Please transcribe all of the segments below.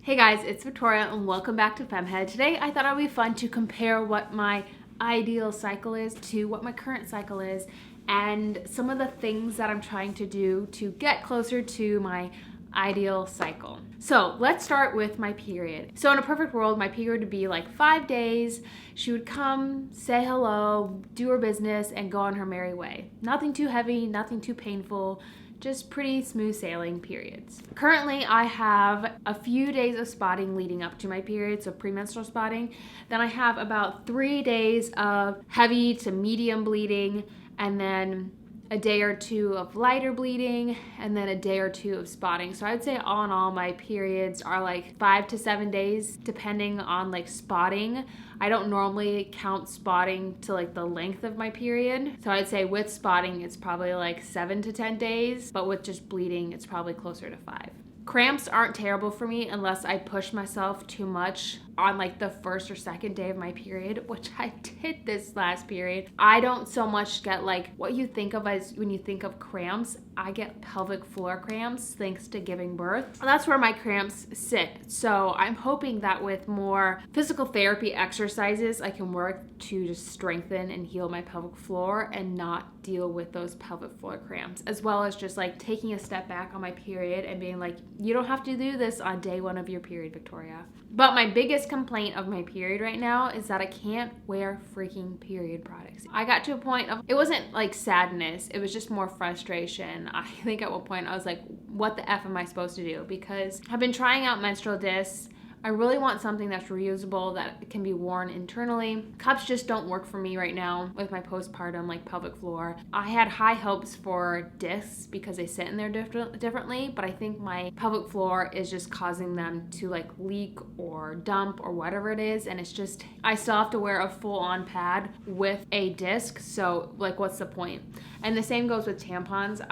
Hey guys, it's Victoria and welcome back to FemmeHead. Today I thought it would be fun to compare what my ideal cycle is to what my current cycle is and some of the things that I'm trying to do to get closer to my ideal cycle. So let's start with my period. So in a perfect world, my period would be like 5 days. She would come, say hello, do her business, and go on her merry way. Nothing too heavy, nothing too painful, just pretty smooth sailing periods. Currently, I have a few days of spotting leading up to my period, so premenstrual spotting. Then I have about 3 days of heavy to medium bleeding, and then a day or two of lighter bleeding, and then a day or two of spotting. So I'd say all in all, my periods are like 5 to 7 days, depending on like spotting. I don't normally count spotting to like the length of my period. So I'd say with spotting, it's probably like 7 to 10 days, but with just bleeding, it's probably closer to 5. Cramps aren't terrible for me unless I push myself too much on like the first or second day of my period, which I did this last period. I don't so much get like what you think of as when you think of cramps. I get pelvic floor cramps thanks to giving birth. And that's where my cramps sit. So I'm hoping that with more physical therapy exercises, I can work to just strengthen and heal my pelvic floor and not deal with those pelvic floor cramps, as well as just like taking a step back on my period and being like, you don't have to do this on day 1 of your period, Victoria. But my biggest complaint of my period right now is that I can't wear freaking period products. I got to a point of, it wasn't like sadness, it was just more frustration. I think at one point I was like, what the F am I supposed to do? Because I've been trying out menstrual discs. I really want something that's reusable, that can be worn internally. Cups just don't work for me right now with my postpartum, like pelvic floor. I had high hopes for discs because they sit in there differently, but I think my pelvic floor is just causing them to like leak or dump or whatever it is, and it's just, I still have to wear a full-on pad with a disc, so like what's the point? And the same goes with tampons.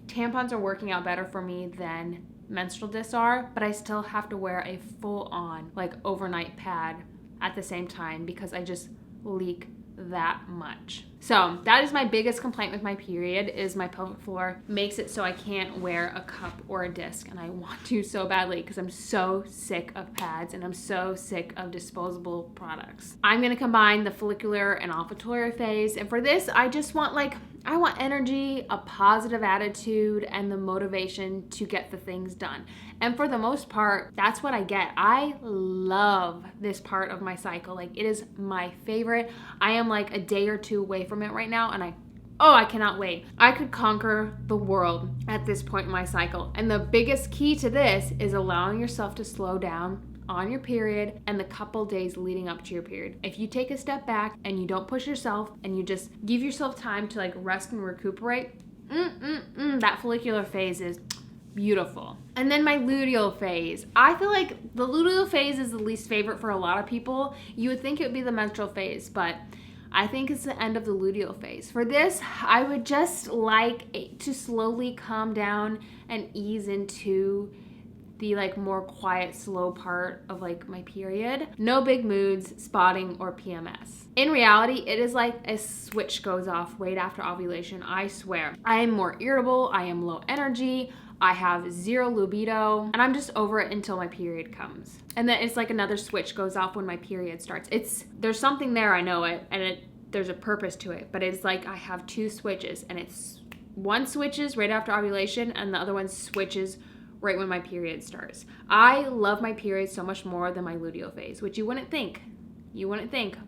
Tampons are working out better for me than menstrual discs are, but I still have to wear a full-on like overnight pad at the same time because I just leak that much. So that is my biggest complaint with my period, is my pelvic floor makes it so I can't wear a cup or a disc, and I want to so badly because I'm so sick of pads and I'm so sick of disposable products. I'm going to combine the follicular and ovulatory phase, and for this I just want I want energy, a positive attitude, and the motivation to get the things done. And for the most part, that's what I get. I love this part of my cycle. Like, it is my favorite. I am like a day or two away from it right now, and I cannot wait. I could conquer the world at this point in my cycle. And the biggest key to this is allowing yourself to slow down on your period and the couple days leading up to your period. If you take a step back and you don't push yourself and you just give yourself time to like rest and recuperate, that follicular phase is beautiful. And then my luteal phase. I feel like the luteal phase is the least favorite for a lot of people. You would think it would be the menstrual phase, but I think it's the end of the luteal phase. For this, I would just like to slowly calm down and ease into the like more quiet, slow part of like my period. No big moods, spotting, or PMS. In reality, it is like a switch goes off right after ovulation, I swear. I am more irritable, I am low energy, I have zero libido, and I'm just over it until my period comes. And then it's like another switch goes off when my period starts. There's something there, I know it, and there's a purpose to it, but it's like I have 2 switches, and it's one switches right after ovulation and the other one switches right when my period starts. I love my period so much more than my luteal phase, which you wouldn't think,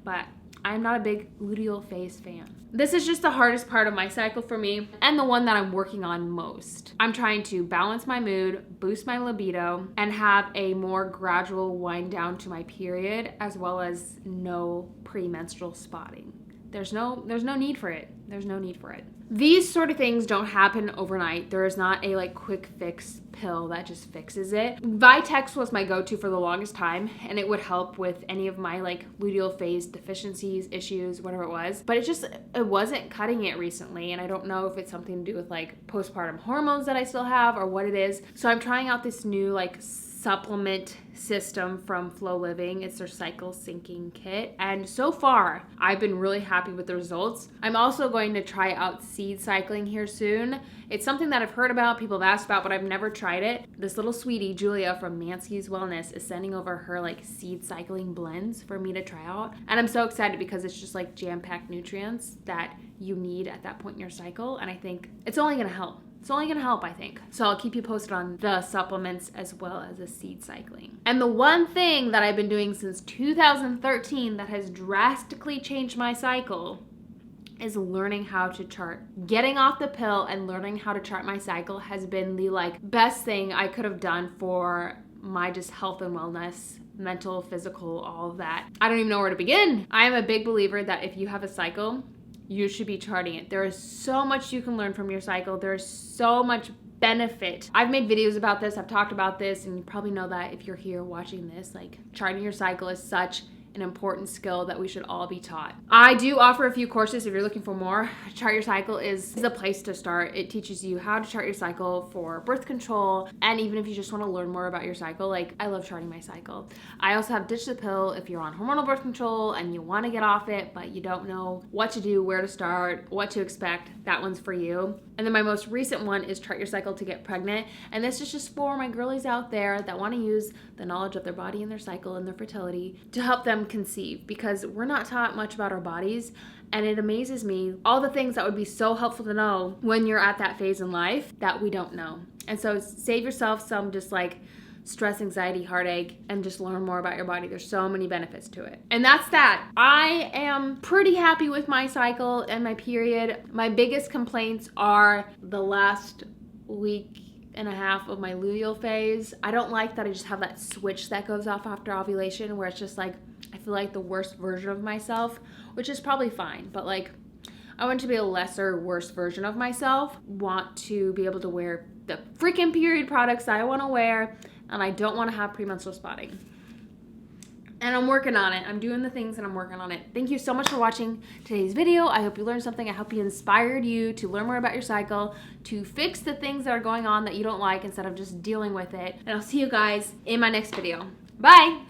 but I'm not a big luteal phase fan. This is just the hardest part of my cycle for me, and the one that I'm working on most. I'm trying to balance my mood, boost my libido, and have a more gradual wind down to my period, as well as no premenstrual spotting. There's no need for it. There's no need for it. These sort of things don't happen overnight. There is not a like quick fix pill that just fixes it. Vitex was my go-to for the longest time, and it would help with any of my like luteal phase deficiencies, issues, whatever it was. But it wasn't cutting it recently, and I don't know if it's something to do with like postpartum hormones that I still have or what it is. So I'm trying out this new like supplement system from Flow Living. It's their cycle syncing kit. And so far, I've been really happy with the results. I'm also going to try out seed cycling here soon. It's something that I've heard about, people have asked about, but I've never tried it. This little sweetie, Julia from Nancy's Wellness, is sending over her like seed cycling blends for me to try out. And I'm so excited because it's just like jam-packed nutrients that you need at that point in your cycle. And I think it's only gonna help. It's only gonna help, I think. So I'll keep you posted on the supplements as well as the seed cycling. And the one thing that I've been doing since 2013 that has drastically changed my cycle is learning how to chart. Getting off the pill and learning how to chart my cycle has been the like best thing I could have done for my just health and wellness, mental, physical, all of that. I don't even know where to begin. I am a big believer that if you have a cycle, you should be charting it. There is so much you can learn from your cycle. There is so much benefit. I've made videos about this, I've talked about this, and you probably know that if you're here watching this, like charting your cycle is such an important skill that we should all be taught. I do offer a few courses if you're looking for more. Chart Your Cycle is the place to start. It teaches you how to chart your cycle for birth control, and even if you just want to learn more about your cycle, like I love charting my cycle. I also have Ditch the Pill if you're on hormonal birth control and you want to get off it, but you don't know what to do, where to start, what to expect. That one's for you. And then my most recent one is Chart Your Cycle to Get Pregnant, and this is just for my girlies out there that want to use the knowledge of their body and their cycle and their fertility to help them conceive, because we're not taught much about our bodies, and it amazes me all the things that would be so helpful to know when you're at that phase in life that we don't know. And so save yourself some just like stress, anxiety, heartache, and just learn more about your body. There's so many benefits to it. And that's that. I am pretty happy with my cycle and my period. My biggest complaints are the last week and a half of my luteal phase. I don't like that I just have that switch that goes off after ovulation where it's just like I feel like the worst version of myself, which is probably fine, but like I want to be a lesser, worse version of myself. Want to be able to wear the freaking period products that I want to wear, and I don't want to have premenstrual spotting. And I'm working on it. I'm doing the things and I'm working on it. Thank you so much for watching today's video. I hope you learned something. I hope you inspired you to learn more about your cycle, to fix the things that are going on that you don't like instead of just dealing with it. And I'll see you guys in my next video. Bye!